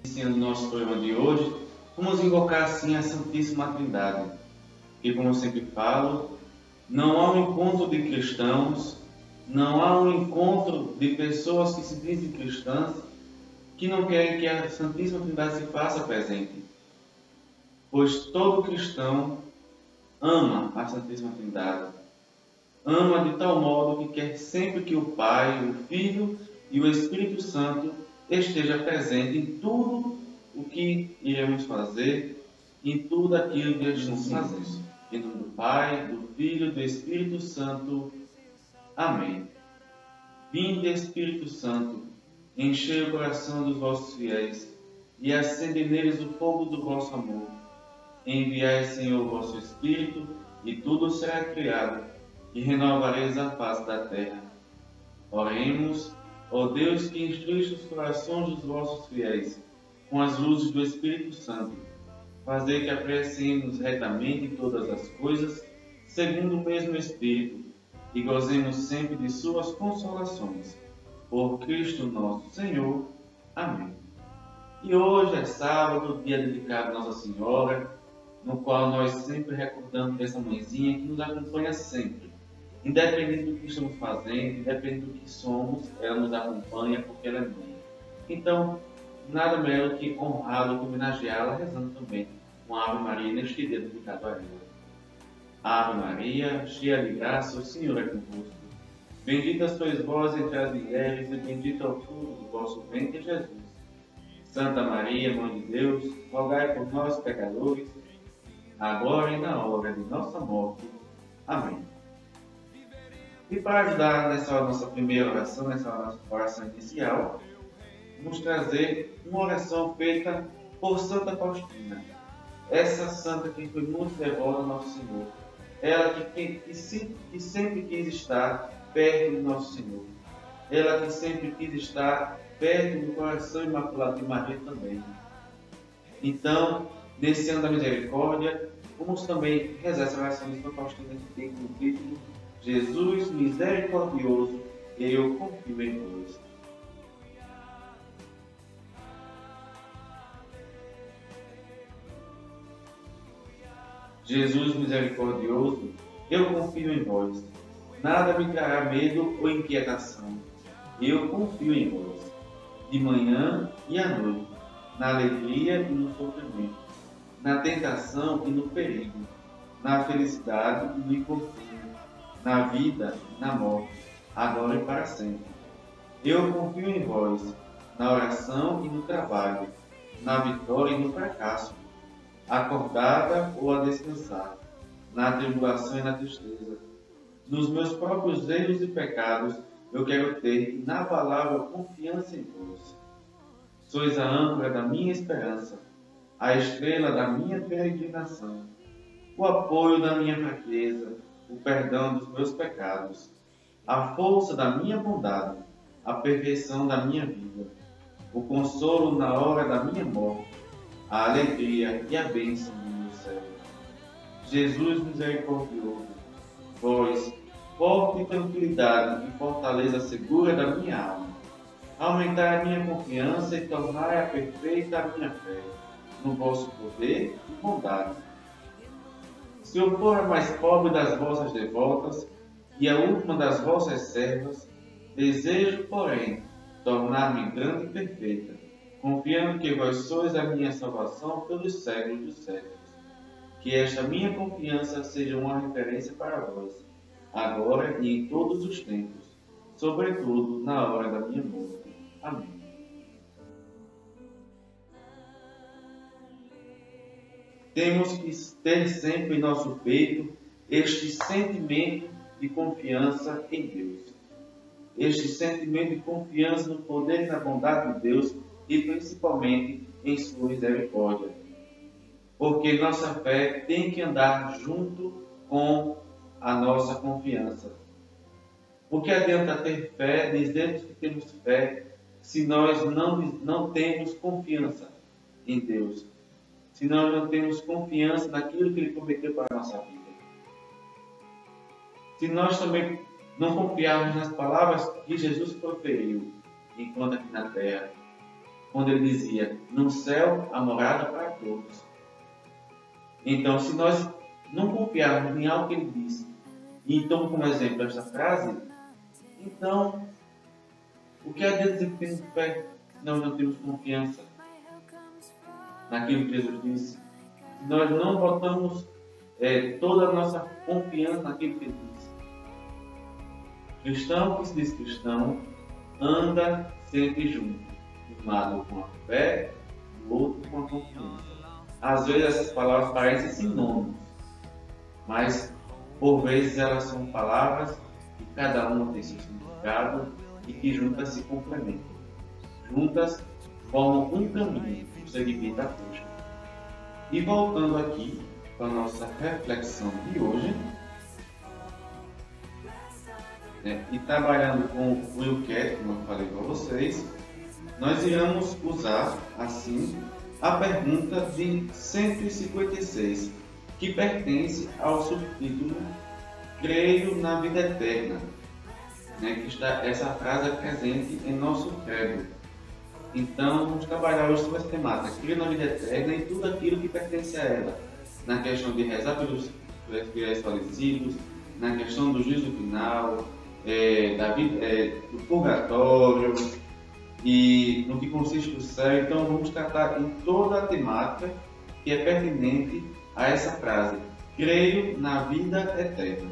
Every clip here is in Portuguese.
Iniciando o nosso programa de hoje, vamos invocar assim a Santíssima Trindade, que, como eu sempre falo, não há um encontro de cristãos, não há um encontro de pessoas que se dizem cristãs que não querem que a Santíssima Trindade se faça presente, pois todo cristão ama a Santíssima Trindade, ama de tal modo que quer sempre que o Pai, o Filho e o Espírito Santo esteja presente em tudo o que iremos fazer, em tudo aquilo que estamos fazendo. Em nome do Pai, do Filho e do Espírito Santo. Amém. Vinde, Espírito Santo, enchei o coração dos vossos fiéis e acende neles o fogo do vosso amor. Enviai, Senhor, o vosso Espírito, e tudo será criado, e renovareis a face da terra. Oremos, ó Deus, que instruíste os corações dos vossos fiéis com as luzes do Espírito Santo. Fazei que apreciemos retamente todas as coisas, segundo o mesmo Espírito, e gozemos sempre de suas consolações. Por Cristo nosso Senhor. Amém. E hoje é sábado, dia dedicado a Nossa Senhora, no qual nós sempre recordamos dessa mãezinha que nos acompanha sempre. Independente do que estamos fazendo, independente do que somos, ela nos acompanha porque ela é mãe. Então, nada melhor do que honrá-la e homenageá-la rezando também uma Ave Maria neste dia dedicado a ela. Ave Maria, cheia de graça, o Senhor é convosco. Bendita sois vós entre as mulheres e bendito é o fruto do vosso ventre, Jesus. Santa Maria, Mãe de Deus, rogai por nós, pecadores, agora e na hora de nossa morte. Amém. E para ajudar nessa nossa primeira oração, nessa nossa oração inicial, vamos trazer uma oração feita por Santa Faustina. Essa santa que foi muito devota ao Nosso Senhor. Ela que sempre quis estar perto do Nosso Senhor. Ela que sempre quis estar perto do coração imaculado de Maria também. Então, nesse ano da misericórdia, vamos também rezar essa oração de Santa Faustina que tem como título Jesus misericordioso, eu confio em vós. Jesus misericordioso, eu confio em vós. Nada me trará medo ou inquietação. Eu confio em vós, de manhã e à noite, na alegria e no sofrimento, na tentação e no perigo, na felicidade e no infortúnio, na vida e na morte, agora e para sempre. Eu confio em vós, na oração e no trabalho, na vitória e no fracasso, acordada ou a descansar, na tribulação e na tristeza. Nos meus próprios erros e pecados, eu quero ter inabalável confiança em vós. Sois a âncora da minha esperança, a estrela da minha peregrinação, o apoio da minha fraqueza, o perdão dos meus pecados, a força da minha bondade, a perfeição da minha vida, o consolo na hora da minha morte, a alegria e a bênção do meu céu. Jesus misericordioso, vós, forte tranquilidade e fortaleza segura da minha alma, aumentai a minha confiança e tornai-a perfeita a minha fé, no vosso poder e bondade. Se eu for a mais pobre das vossas devotas e a última das vossas servas, desejo, porém, tornar-me grande e perfeita, confiando que vós sois a minha salvação pelos séculos dos séculos. Que esta minha confiança seja uma referência para vós, agora e em todos os tempos, sobretudo na hora da minha morte. Amém. Temos que ter sempre em nosso peito este sentimento de confiança em Deus. Este sentimento de confiança no poder e na bondade de Deus e principalmente em sua misericórdia. Porque nossa fé tem que andar junto com a nossa confiança. O que adianta ter fé, dizermos que temos fé, se nós não temos confiança em Deus? Se nós não temos confiança naquilo que Ele prometeu para a nossa vida? Se nós também não confiarmos nas palavras que Jesus proferiu enquanto aqui na terra? quando ele dizia: no céu há morada para todos. Então, se nós não confiarmos em algo que ele disse, e então, como exemplo, esta frase, então, o que adianta dizer que temos fé se nós não temos confiança naquilo que Jesus disse? Se nós não botamos toda a nossa confiança naquilo que ele disse. Cristão que se diz cristão anda sempre junto, de um lado com a fé, do outro com a confiança. Às vezes essas palavras parecem sinônimos, mas por vezes elas são palavras que cada uma tem seu significado e que juntas se complementam. Juntas formam um caminho para o segmento da busca. E voltando aqui para a nossa reflexão de hoje, e trabalhando com o eu quero, como eu falei para vocês, nós iremos usar assim a pergunta de 156, que pertence ao subtítulo Creio na Vida Eterna, que está essa frase presente em nosso credo. Então, vamos trabalhar hoje sobre essa temática, Creio na Vida Eterna e tudo aquilo que pertence a ela, na questão de rezar pelos fiéis falecidos, na questão do juízo final, do purgatório e no que consiste o céu. Então, vamos tratar em toda a temática que é pertinente a essa frase, creio na vida eterna.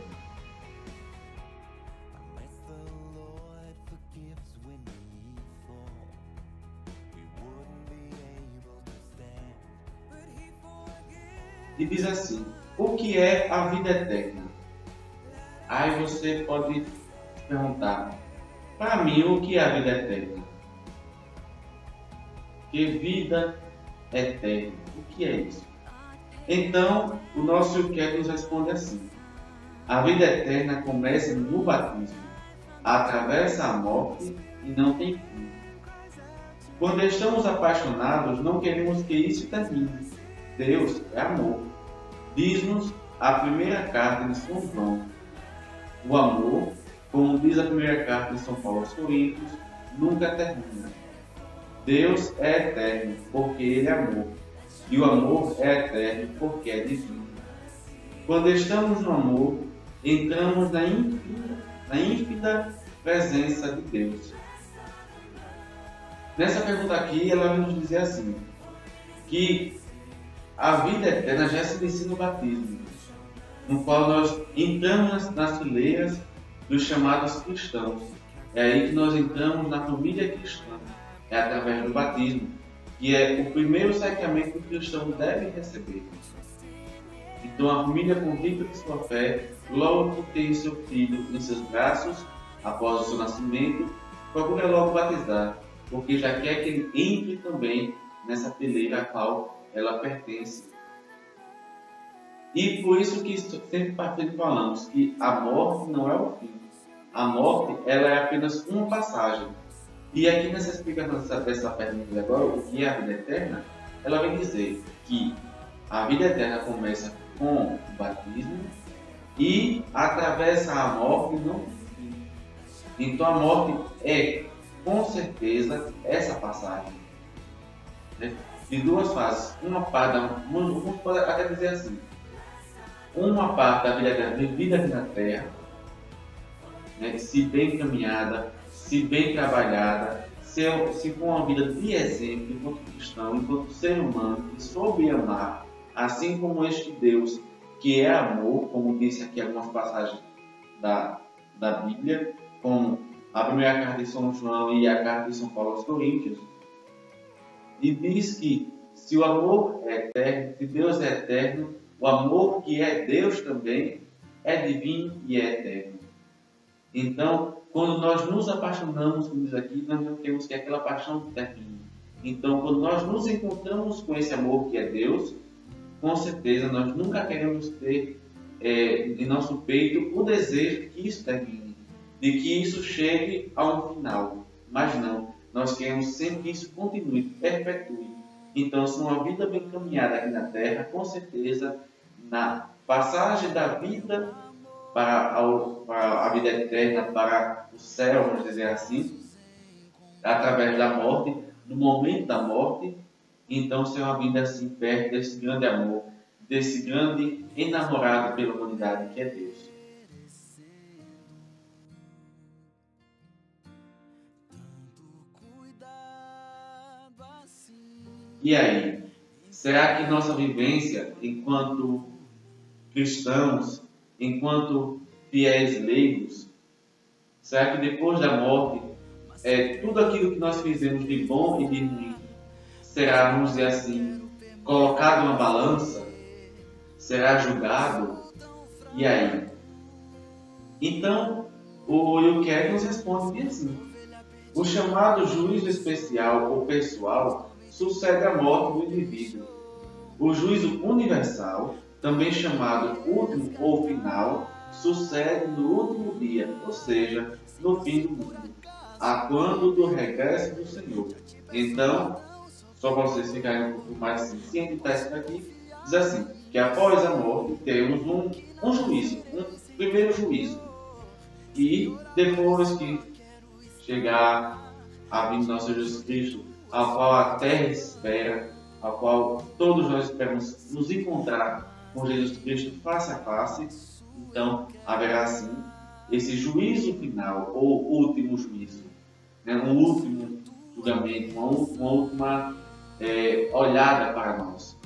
E diz assim: o que é a vida eterna? Aí você pode perguntar: para mim, o que é a vida eterna? Que vida eterna? O que é isso? Então, o nosso eu quero nos responde assim: a vida eterna começa no batismo, atravessa a morte e não tem fim. Quando estamos apaixonados, não queremos que isso termine. Deus é amor. Diz-nos a primeira carta de São João. O amor, como diz a primeira carta de São Paulo aos Coríntios, nunca termina. Deus é eterno, porque Ele é amor. E o amor é eterno, porque é divino. Quando estamos no amor, entramos na ínfima presença de Deus. Nessa pergunta aqui, ela vai nos dizer assim, que a vida eterna já se inicia no batismo, no qual nós entramos nas fileiras dos chamados cristãos. É aí que nós entramos na família cristã, é através do batismo, que é o primeiro sacramento que o cristão deve receber. Então a família convicta de sua fé, logo que tem seu filho em seus braços, após o seu nascimento, procura logo batizar, porque já quer que ele entre também nessa fileira a qual ela pertence. E por isso que sempre falamos que a morte não é o fim. A morte ela é apenas uma passagem. E aqui nessa explicação dessa pergunta de agora, o que é a vida eterna, ela vem dizer que a vida eterna começa com o batismo e atravessa a morte e não tem fim. Então a morte é, com certeza, essa passagem. De duas fases. Uma parte, vamos até dizer assim, uma parte da vida eterna vivida aqui na Terra, se bem encaminhada, se bem trabalhada, se for uma vida de exemplo enquanto cristão, enquanto ser humano, que soube amar, assim como este Deus que é amor, como disse aqui algumas passagens da Bíblia, como a primeira carta de São João e a carta de São Paulo aos Coríntios, e diz que se o amor é eterno, se Deus é eterno, o amor que é Deus também é divino e é eterno. Então, quando nós nos apaixonamos, como diz aqui, nós não queremos que aquela paixão termine. Então, quando nós nos encontramos com esse amor que é Deus, com certeza nós nunca queremos ter em nosso peito o desejo de que isso termine, de que isso chegue a um final. Mas não, nós queremos sempre que isso continue, perpetue. Então, se uma vida bem caminhada aqui na Terra, com certeza, na passagem da vida para a vida eterna, para o céu, vamos dizer assim, através da morte, no momento da morte, então ser uma vida assim perto desse grande amor, desse grande enamorado pela humanidade que é Deus. E aí, será que nossa vivência enquanto cristãos, enquanto fiéis leigos, será que depois da morte, tudo aquilo que nós fizemos de bom e de ruim será, vamos dizer assim, colocado numa balança? Será julgado? E aí? Então, o Euquer nos responde assim: o chamado juízo especial ou pessoal sucede à morte do indivíduo. O juízo universal, também chamado último ou final, sucede no último dia, ou seja, no fim do mundo, a quando do regresso do Senhor. Então, só para vocês ficarem um pouco mais científicos aqui, diz assim, que após a morte temos um juízo, um primeiro juízo. E depois que chegar a vinda do nosso Jesus Cristo, a qual a terra espera, a qual todos nós esperamos nos encontrar com Jesus Cristo face a face, então haverá sim esse juízo final, ou último juízo, né? Um último julgamento, uma última olhada para nós,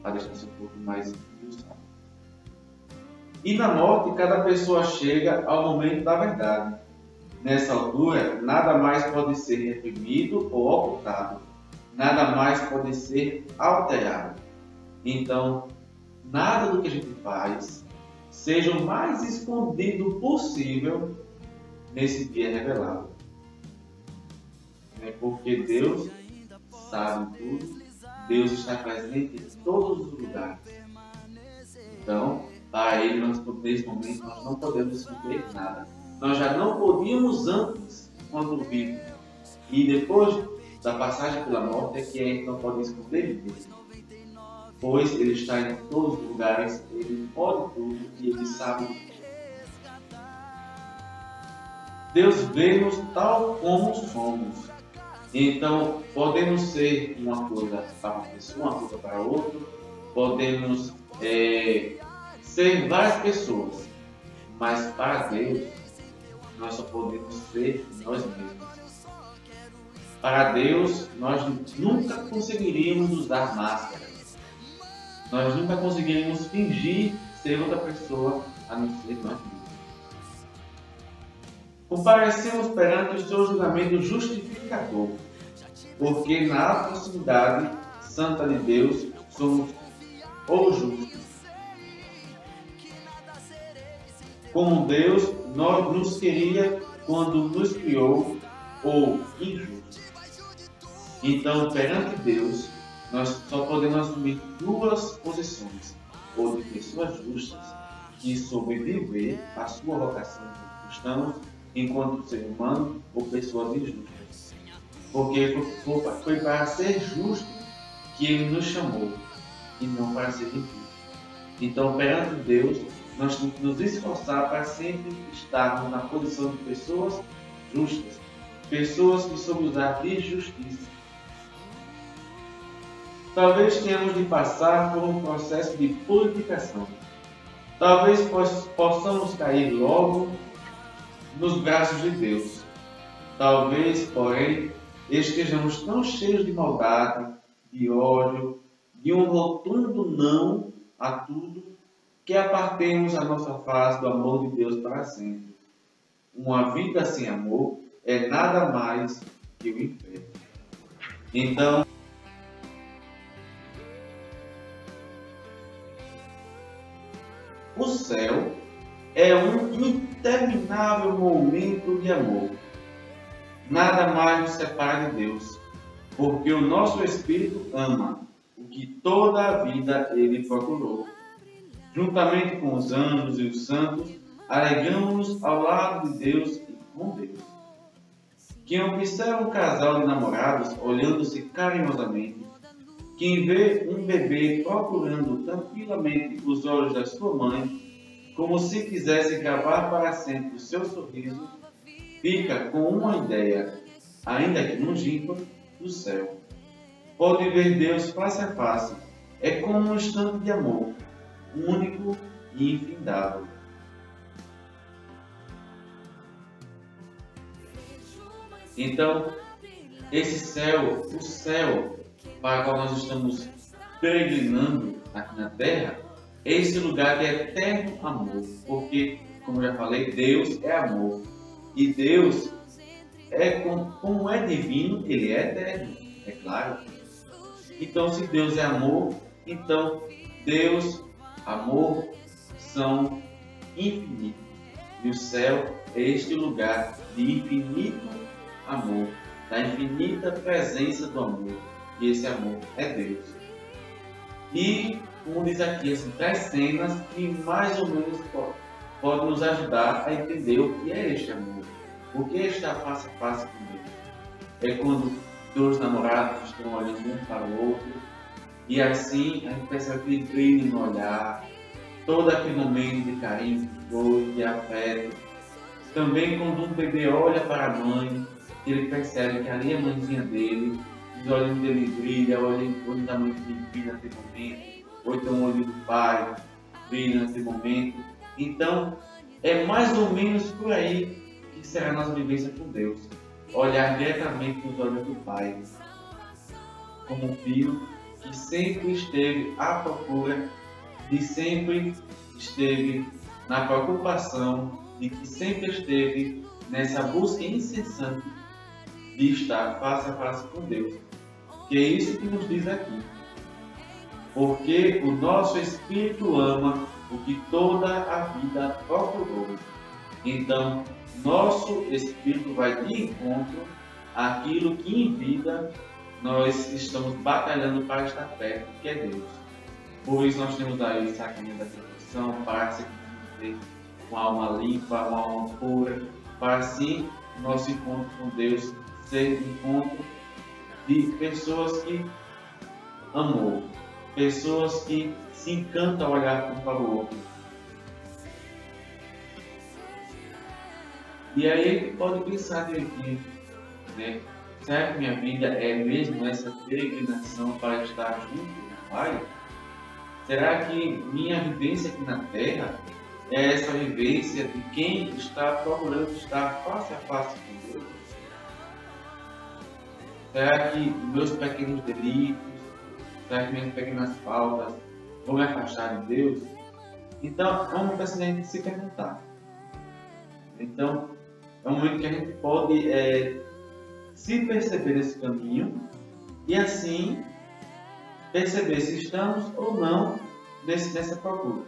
para deixar isso um pouco mais ilustrado. E na morte, cada pessoa chega ao momento da verdade. Nessa altura, nada mais pode ser reprimido ou ocultado. Nada mais pode ser alterado. Então, nada do que a gente faz seja o mais escondido possível nesse dia revelado. Porque Deus sabe tudo, Deus está presente em todos os lugares. Então, para Ele, nesse momento, nós não podemos esconder nada. Nós já não podíamos antes, quando vivos. E depois da passagem pela morte, é que a gente não pode esconder de Deus. Pois Ele está em todos os lugares, Ele pode tudo e Ele sabe tudo. Deus vê-nos tal como somos. Então, podemos ser uma coisa para uma pessoa, uma coisa para outra. Podemos ser várias pessoas. Mas para Deus, nós só podemos ser nós mesmos. Para Deus, nós nunca conseguiríamos usar máscaras. Nós nunca conseguiríamos fingir ser outra pessoa a não ser nós mesmos. Comparecemos perante o seu julgamento justificador, porque na proximidade santa de Deus somos ou justos. Como Deus nos queria quando nos criou, ou injustos. Então, perante Deus, nós só podemos assumir duas posições: ou de pessoas justas, que sobreviver à sua vocação de cristãos enquanto ser humano, ou pessoas injustas. Porque foi para ser justo que Ele nos chamou, e não para ser injusto. Então, perante Deus, nós temos que nos esforçar para sempre estarmos na posição de pessoas justas, pessoas que soube usar de justiça. Talvez tenhamos de passar por um processo de purificação. Talvez possamos cair logo nos braços de Deus. Talvez, porém, estejamos tão cheios de maldade, de ódio, de um rotundo não a tudo, que apartemos a nossa face do amor de Deus para sempre. Uma vida sem amor é nada mais que o inferno. Então, o céu é um interminável momento de amor. Nada mais nos separa de Deus, porque o nosso Espírito ama o que toda a vida Ele procurou. Juntamente com os anjos e os santos, alegramos-nos ao lado de Deus e com Deus. Quem observa um casal de namorados olhando-se carinhosamente, quem vê um bebê procurando tranquilamente os olhos da sua mãe, como se quisesse gravar para sempre o seu sorriso, fica com uma ideia, ainda que longínqua, do céu. Pode ver Deus face a face. É como um instante de amor, único e infindável. Então, esse céu, o céu para o qual nós estamos peregrinando aqui na Terra, é esse lugar de eterno amor. Porque, como eu já falei, Deus é amor. E Deus, como é divino, Ele é eterno, é claro. Então, se Deus é amor, então Deus, amor, são infinitos. E o céu é este lugar de infinito amor, da infinita presença do amor. E esse amor é Deus. E, como diz aqui, assim, traz cenas que mais ou menos podem nos ajudar a entender o que é este amor. O que é estar face a face com Deus? É quando dois namorados estão olhando um para o outro e assim a gente percebe aquele brilho no olhar, todo aquele momento de carinho, de afeto. Também quando um bebê olha para a mãe, ele percebe que ali é a mãezinha dele, os olhos dele brilham, o olho da mãe brilha naquele momento, ou então o olho do pai brilha naquele momento. Então, é mais ou menos por aí que será a nossa vivência com Deus. Olhar diretamente nos olhos do Pai, como um filho que sempre esteve à procura, de sempre esteve na preocupação, de que sempre esteve nessa busca incessante de estar face a face com Deus. Que é isso que nos diz aqui. Porque o nosso Espírito ama o que toda a vida procurou. Então, nosso Espírito vai de encontro àquilo que em vida nós estamos batalhando para estar perto, que é Deus. Por isso nós temos aí o sacramento da perfeição, para se ter uma alma limpa, uma alma pura, para assim nosso encontro com Deus ser um encontro de pessoas que amam, pessoas que se encantam a olhar um para o outro. E aí ele pode pensar direitinho, né? Será que minha vida é mesmo essa peregrinação para estar junto com o Pai? Será que minha vivência aqui na Terra é essa vivência de quem está procurando estar face a face com Deus? Será que meus pequenos delitos, será que minhas pequenas faltas vão me afastar de Deus? Então, é um momento assim a gente se perguntar. Então, é um momento que a gente pode se perceber nesse caminho e assim perceber se estamos ou não nessa procura.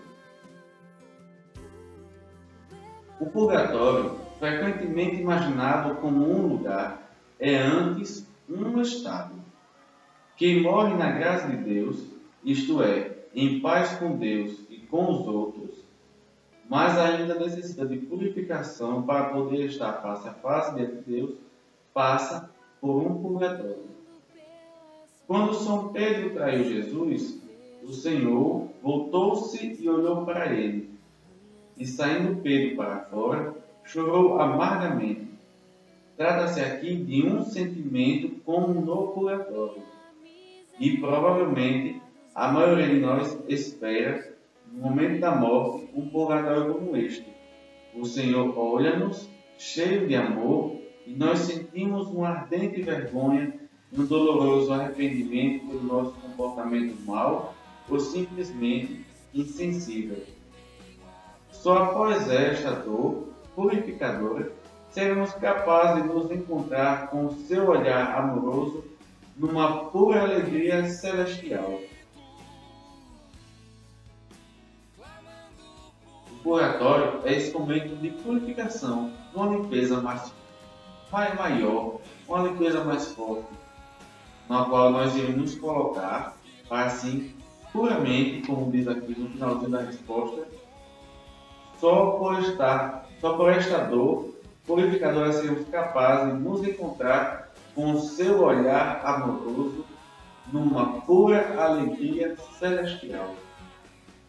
O purgatório, frequentemente imaginado como um lugar, é antes um estado. Quem morre na graça de Deus, isto é, em paz com Deus e com os outros, mas ainda necessita de purificação para poder estar face a face diante de Deus, passa por um purgatório. Quando São Pedro traiu Jesus, o Senhor voltou-se e olhou para ele. E saindo Pedro para fora, chorou amargamente. Trata-se aqui de um sentimento como no purgatório. E provavelmente a maioria de nós espera, no momento da morte, um purgatório como este. O Senhor olha-nos, cheio de amor, e nós sentimos uma ardente vergonha e um doloroso arrependimento pelo nosso comportamento mau ou simplesmente insensível. Só após esta dor purificadora seremos capazes de nos encontrar com o seu olhar amoroso numa pura alegria celestial. O purgatório é esse momento de purificação, uma limpeza maior, uma limpeza mais forte, na qual nós iremos nos colocar para assim, puramente, como diz aqui no finalzinho da resposta, só por esta dor purificadora seremos capazes de nos encontrar com o seu olhar amoroso numa pura alegria celestial.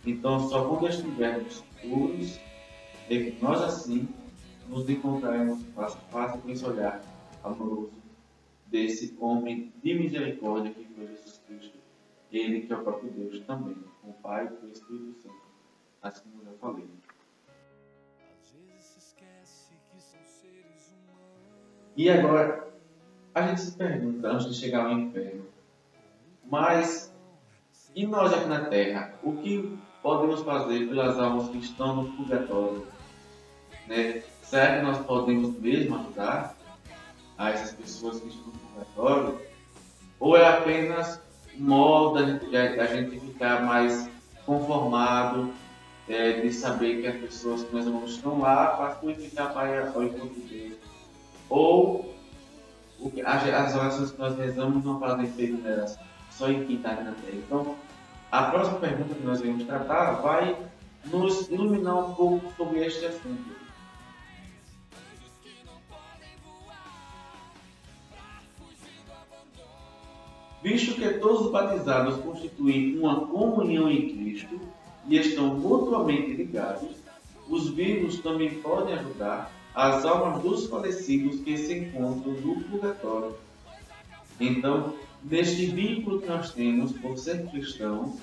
Então, só quando estivermos puros, é que nós assim nos encontraremos face a face com esse olhar amoroso desse homem de misericórdia que foi Jesus Cristo, ele que é o próprio Deus também, com o Pai e com o Espírito Santo, assim como eu já falei. E agora, a gente se pergunta, antes de chegar ao inferno, mas e nós aqui na Terra? O que podemos fazer pelas almas que estão no purgatório? Né? Será que nós podemos mesmo ajudar a essas pessoas que estão no purgatório? Ou é apenas um modo da gente ficar mais conformado, de saber que as pessoas que nós amamos estão lá para purificar para o encontro de Deus? Ou as orações que nós rezamos não fazem efeito nelas, só em quem está aqui na Terra? Então, a próxima pergunta que nós vamos tratar vai nos iluminar um pouco sobre este assunto. Visto que todos os batizados constituem uma comunhão em Cristo e estão mutuamente ligados, os vivos também podem ajudar as almas dos falecidos que se encontram no purgatório. Então, neste vínculo que nós temos por ser cristãos,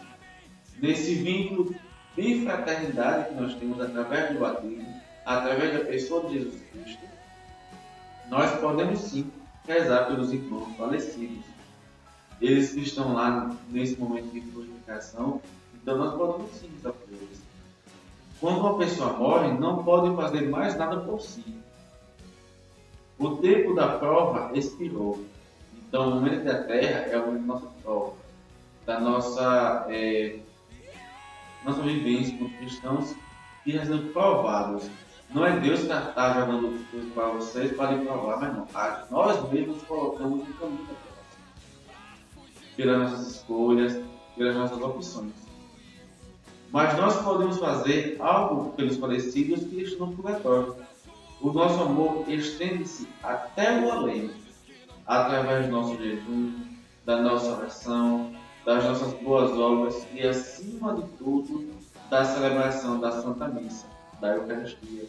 nesse vínculo de fraternidade que nós temos através do batismo, através da pessoa de Jesus Cristo, nós podemos sim rezar pelos irmãos falecidos. Eles que estão lá nesse momento de purificação, então nós podemos sim rezar por eles. Quando uma pessoa morre, não pode fazer mais nada por si. O tempo da prova expirou. Então, o momento da Terra é o momento da nossa prova, da nossa vivência como cristãos que já sendo provados. Não é Deus que está jogando coisas para vocês para lhe provar, mas não. Nós mesmos colocamos no caminho da provação, pelas nossas escolhas, pelas nossas opções. Mas nós podemos fazer algo pelos falecidos que estão no purgatório. O nosso amor estende-se até o além, através do nosso jejum, da nossa oração, das nossas boas obras e, acima de tudo, da celebração da Santa Missa, da Eucaristia.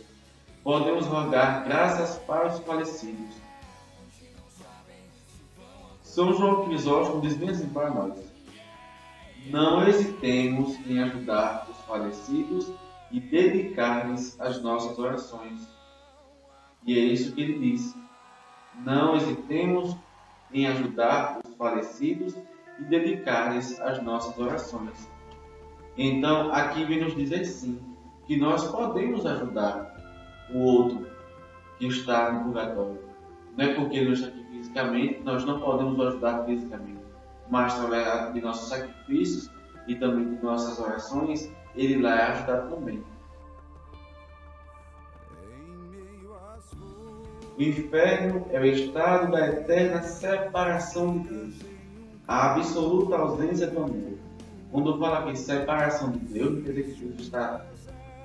Podemos rogar graças para os falecidos. São João Crisóstomo diz bem assim para nós: não hesitemos em ajudar os falecidos e dedicar-lhes as nossas orações. E é isso que ele diz. Não hesitemos em ajudar os falecidos e dedicar-lhes as nossas orações. Então, aqui vem nos dizer sim, que nós podemos ajudar o outro que está no purgatório. Não é porque ele está aqui fisicamente, nós não podemos ajudar fisicamente, mas através de nossos sacrifícios e também de nossas orações, ele vai ajudar também. O inferno é o estado da eterna separação de Deus, a absoluta ausência do amor. Quando eu falo aqui separação de Deus, não quer dizer que Deus está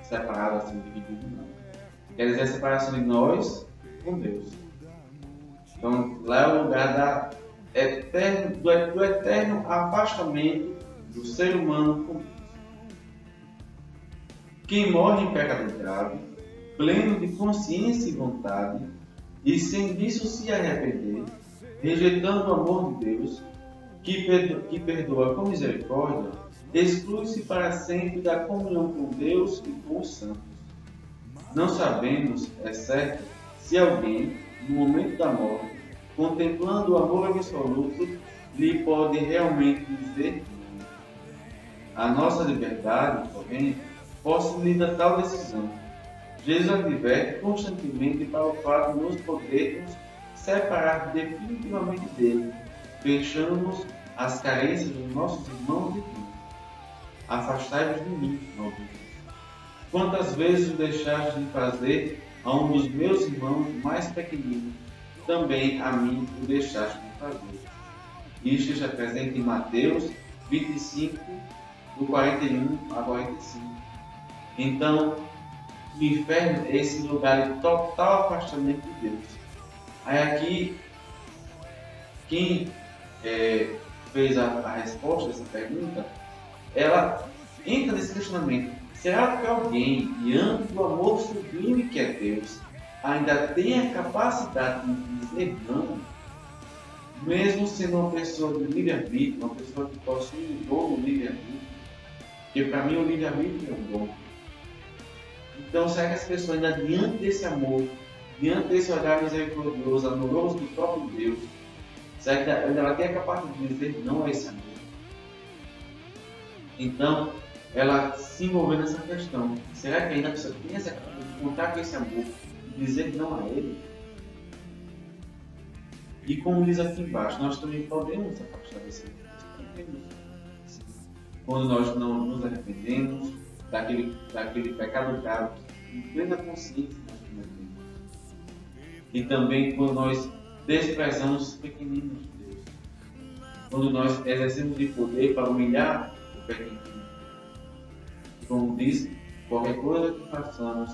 separado, assim, dividido, não. Quer dizer a separação de nós com Deus. Então, lá é o lugar do eterno afastamento do ser humano com Deus. Quem morre em pecado grave, pleno de consciência e vontade, e sem disso se arrepender, rejeitando o amor de Deus, que perdoa com misericórdia, exclui-se para sempre da comunhão com Deus e com os santos. Não sabemos, é certo, se alguém, no momento da morte, contemplando o amor absoluto, lhe pode realmente dizer não. A nossa liberdade, porém, possibilita tal decisão. Jesus adverte constantemente para o fato de nos podermos separar definitivamente dele, fechando-nos às carências dos nossos irmãos e irmãs. Afastai-vos de mim, malditos. Quantas vezes o deixaste de fazer a um dos meus irmãos mais pequeninos, também a mim o deixaste de fazer. Isto está presente em Mateus 25, do 41 a 45. Então, o inferno é esse lugar de total afastamento de Deus. Aí aqui, quem fez a resposta a essa pergunta, ela entra nesse questionamento: será que alguém, diante do amor sublime que é Deus, ainda tem a capacidade de dizer não? mesmo sendo uma pessoa de livre-arbítrio, uma pessoa que possui um dom do livre-arbítrio, porque para mim o livre-arbítrio é um dom. Então, será que as pessoas ainda diante desse amor, diante desse olhar misericordioso, amoroso do próprio Deus, será que ainda ela tem a capacidade de dizer não a esse amor? Então, ela se envolveu nessa questão. Será que ainda a pessoa tem essa capacidade de contar com esse amor e dizer não a ele? E como diz aqui embaixo, nós também podemos afastar desse amor. Quando nós não nos arrependemos daquele pecado grave, em plena consciência nós cometemos. E também quando nós desprezamos os pequeninos de Deus. Quando nós exercemos de poder para humilhar o pequenino. Como diz, qualquer coisa que façamos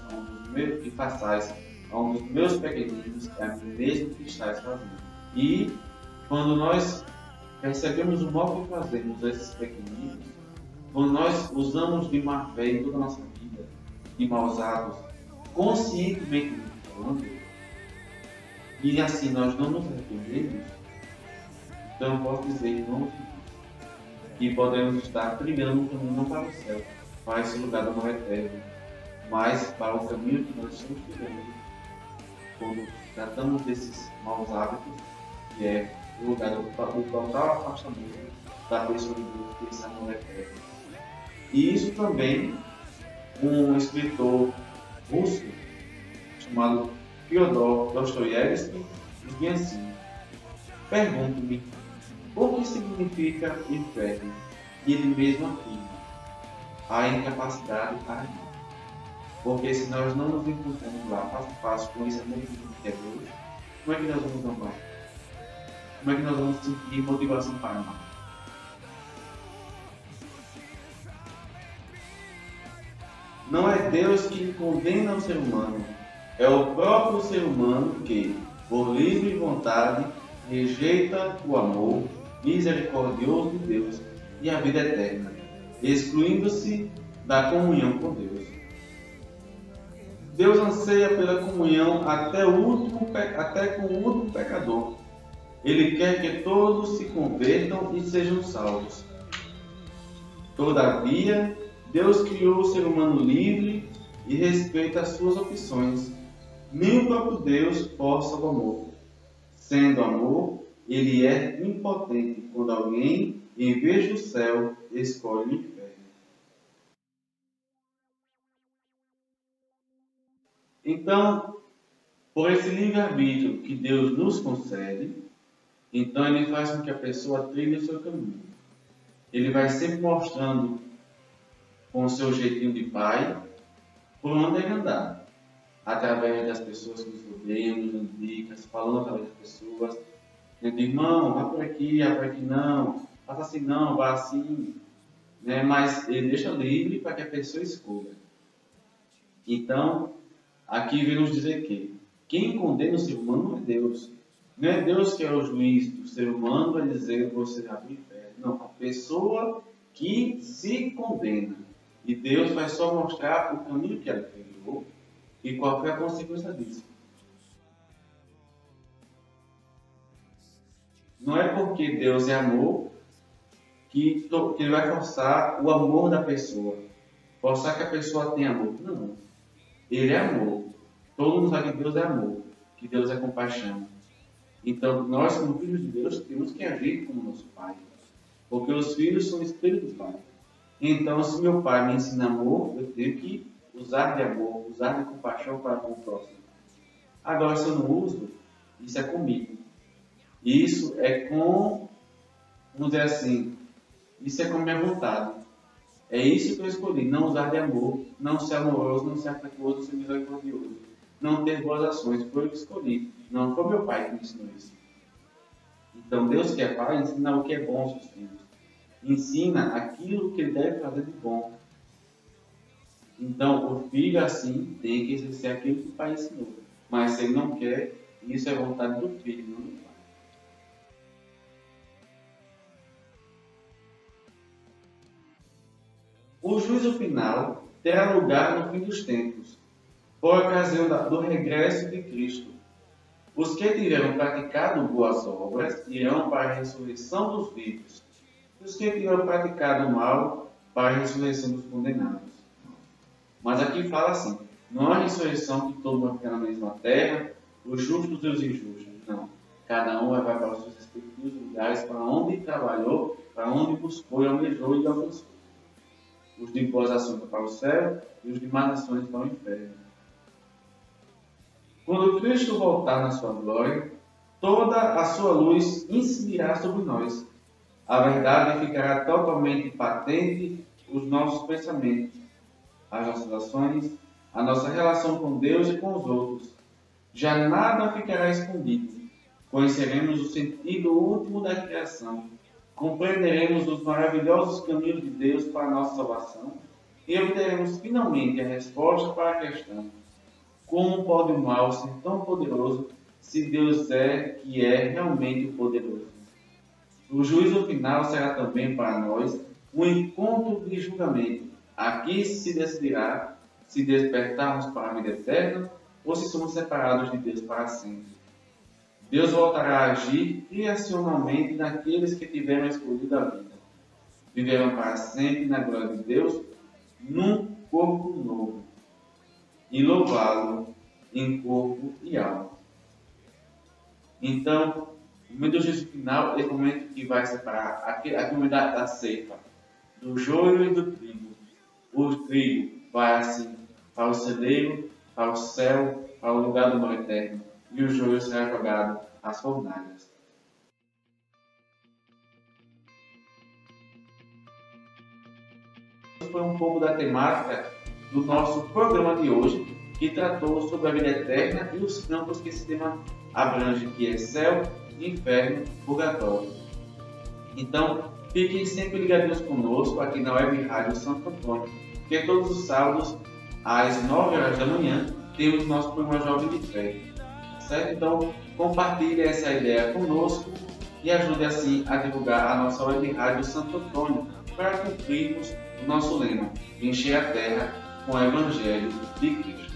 que façais a um dos meus pequeninos, é a mim mesmo que estáis fazendo. E quando nós percebemos o mal que fazemos a esses pequeninos, quando nós usamos de má fé em toda a nossa vida, de maus hábitos, conscientemente falando, e assim nós não nos arrependemos, então eu posso dizer, irmãos, que podemos estar trilhando um caminho não para o céu, para esse lugar do amor eterno, mas para o caminho que nós estamos trilhando quando tratamos desses maus hábitos, que é o lugar do total afastamento da pessoa de Deus, que esse amor eterno. E isso também, um escritor russo chamado Fyodor Dostoiévski diz assim: pergunto-me o que significa inferno, e ele mesmo afirma: a incapacidade a agir. Porque se nós não nos encontramos lá passo a passo com esse amor que é Deus, como é que nós vamos amar? Como é que nós vamos sentir motivação para amar? Não é Deus que condena o ser humano, é o próprio ser humano que, por livre vontade, rejeita o amor misericordioso de Deus e a vida eterna, excluindo-se da comunhão com Deus. Deus anseia pela comunhão até com o último pecador. Ele quer que todos se convertam e sejam salvos. Todavia, Deus criou o ser humano livre e respeita as suas opções. Nem o próprio Deus força o amor. Sendo amor, ele é impotente quando alguém, em vez do céu, escolhe o inferno. Então, por esse livre-arbítrio que Deus nos concede, então ele faz com que a pessoa trilhe o seu caminho. Ele vai sempre mostrando com o seu jeitinho de pai por onde ele andar. Através das pessoas que nos rodeiam, nos dando dicas, falando através das pessoas. Dizendo, irmão, vá por aqui não. Faça assim não, vá assim. Né? Mas ele deixa livre para que a pessoa escolha. Então, aqui vem nos dizer que quem condena o ser humano não é Deus. Não é Deus que é o juiz do ser humano, vai dizer você vai para o inferno. Não, a pessoa que se condena. E Deus vai só mostrar o caminho que ela criou e qual foi a consequência disso. Não é porque Deus é amor que ele vai forçar o amor da pessoa. Forçar que a pessoa tenha amor. Não. Ele é amor. Todo mundo sabe que Deus é amor, que Deus é compaixão. Então, nós, como filhos de Deus, temos que agir como nosso Pai. Porque os filhos são espelho do Pai. Então, se meu pai me ensina amor, eu tenho que usar de amor, usar de compaixão para com o próximo. Agora, se eu não uso, isso é comigo. Isso é com, vamos dizer assim, isso é com minha vontade. É isso que eu escolhi, não usar de amor, não ser amoroso, não ser afetuoso, não ser misericordioso. Não ter boas ações, foi eu que escolhi. Não foi meu pai que me ensinou isso. Então, Deus que é pai, ensina o que é bom aos seus filhos. Ensina aquilo que ele deve fazer de bom. Então, o filho, assim, tem que exercer aquilo que o pai ensinou. Mas se ele não quer, isso é vontade do filho, não do pai. O juízo final terá lugar no fim dos tempos, por ocasião do regresso de Cristo. Os que tiveram praticado boas obras irão para a ressurreição dos vivos, e os que tiveram praticado mal para a ressurreição dos condenados. Mas aqui fala assim, não há ressurreição que todo mundo fica na mesma terra, os justos e os injustos. Não. Cada um vai para os seus respectivos lugares, para onde trabalhou, para onde buscou e almejou e alcançou. Os de boas ações vão para o céu e os de más ações para o inferno. Quando Cristo voltar na sua glória, toda a sua luz incidirá sobre nós. A verdade ficará totalmente patente os nossos pensamentos, as nossas ações, a nossa relação com Deus e com os outros. Já nada ficará escondido. Conheceremos o sentido último da criação. Compreenderemos os maravilhosos caminhos de Deus para a nossa salvação e obteremos finalmente a resposta para a questão: como pode o mal ser tão poderoso se Deus que é realmente o poderoso? O juízo final será também para nós um encontro de julgamento. Aqui se decidirá se despertarmos para a vida eterna ou se somos separados de Deus para sempre. Deus voltará a agir criacionalmente naqueles que tiveram escolhido a vida. Viverão para sempre na glória de Deus, num corpo novo, e louvá-lo em corpo e alma. Então, o momento do juízo final é o momento que vai separar aquele momento da ceifa, do joio e do trigo. O trigo vai assim para o celeiro, para o céu, para o lugar do mal eterno, e o joio será jogado às fornalhas. Foi um pouco da temática do nosso programa de hoje, que tratou sobre a vida eterna e os campos que esse tema abrange, que é céu, inferno, purgatório. Então, fiquem sempre ligadinhos conosco aqui na Web Rádio Santo Antônio, porque todos os sábados, às 9 horas da manhã, temos nosso programa Jovem de Fé. Certo? Então, compartilhe essa ideia conosco e ajude assim a divulgar a nossa Web Rádio Santo Antônio para cumprirmos o nosso lema: encher a terra com o Evangelho de Cristo.